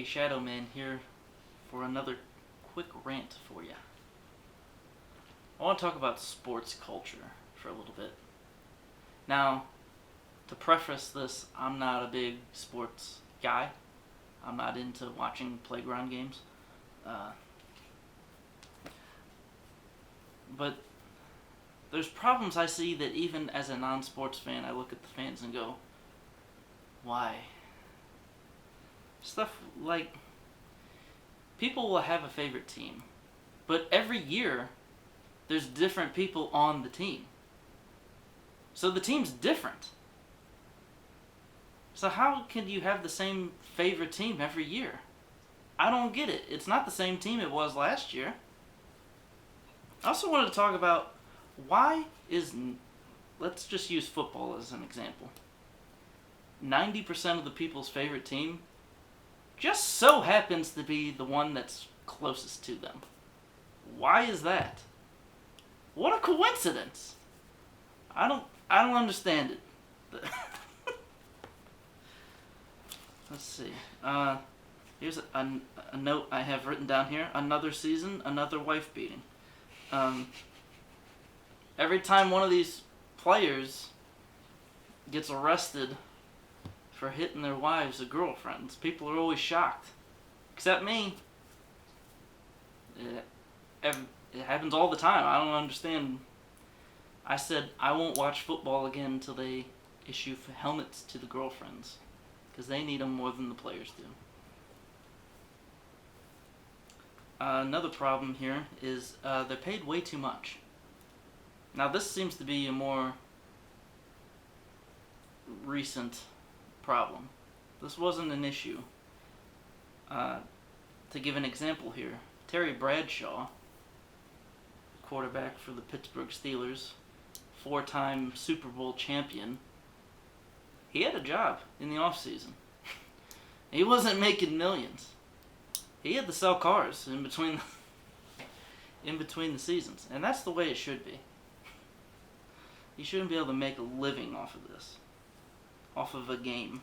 Hey, Shadowman here for another quick rant for you. I want to talk about sports culture for a little bit. Now, to preface this, I'm not a big sports guy. I'm not into watching playground games. But there's problems I see that even as a non-sports fan, I look at the fans and go, why? Stuff like, people will have a favorite team, but every year there's different people on the team. So the team's different. So how can you have the same favorite team every year? I don't get it. It's not the same team it was last year. I also wanted to talk about let's just use football as an example. 90% of the people's favorite team just so happens to be the one that's closest to them. Why is that? What a coincidence! I don't understand it. Let's see. Here's a note I have written down here. Another season, another wife beating. Every time one of these players gets arrested for hitting their wives or girlfriends, people are always shocked. Except me. It happens all the time. I don't understand. I said I won't watch football again until they issue helmets to the girlfriends, because they need them more than the players do. Another problem here is they're paid way too much. Now this seems to be a more recent problem. This wasn't an issue. To give an example here, Terry Bradshaw, quarterback for the Pittsburgh Steelers, 4-time Super Bowl champion, he had a job in the offseason. He wasn't making millions. He had to sell cars in between the seasons, and that's the way it should be. You shouldn't be able to make a living off of this, off of a game.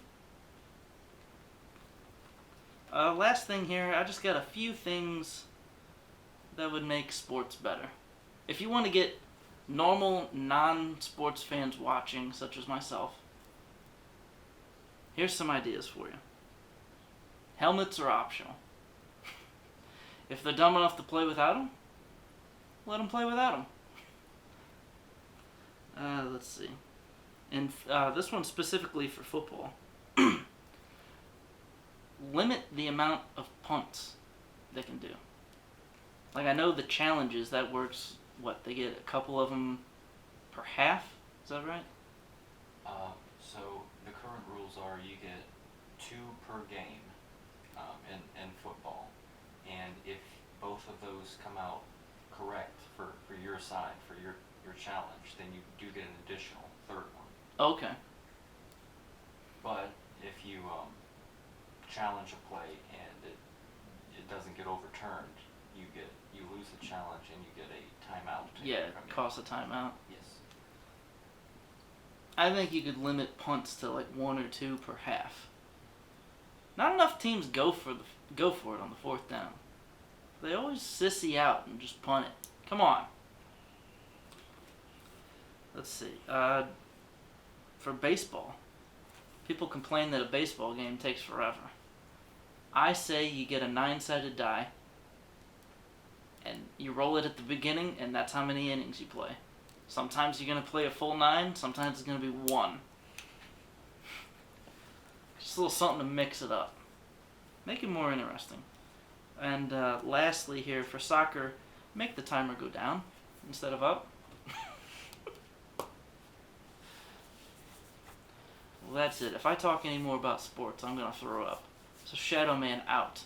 Last thing here, I just got a few things that would make sports better. If you want to get normal, non-sports fans watching, such as myself, here's some ideas for you. Helmets are optional. If they're dumb enough to play without them, let them play without them. Let's see. And this one's specifically for football. Limit the amount of punts they can do. Like, I know the challenges, that works, they get a couple of them per half? Is that right? So the current rules are you get 2 per game in football. And if both of those come out correct for your side, for your challenge, then you do get an additional third one. Okay. But if you challenge a play and it doesn't get overturned, you lose the challenge and you get a timeout. Yeah, it costs a timeout. Yes. I think you could limit punts to like 1 or 2 per half. Not enough teams go for it on the 4th down. They always sissy out and just punt it. Come on. Let's see. For baseball, people complain that a baseball game takes forever. I say you get a 9-sided die, and you roll it at the beginning, and that's how many innings you play. Sometimes you're going to play a full 9, sometimes it's going to be 1. Just a little something to mix it up. Make it more interesting. And lastly here, for soccer, make the timer go down instead of up. Well, that's it. If I talk any more about sports, I'm going to throw up. So Shadowman out.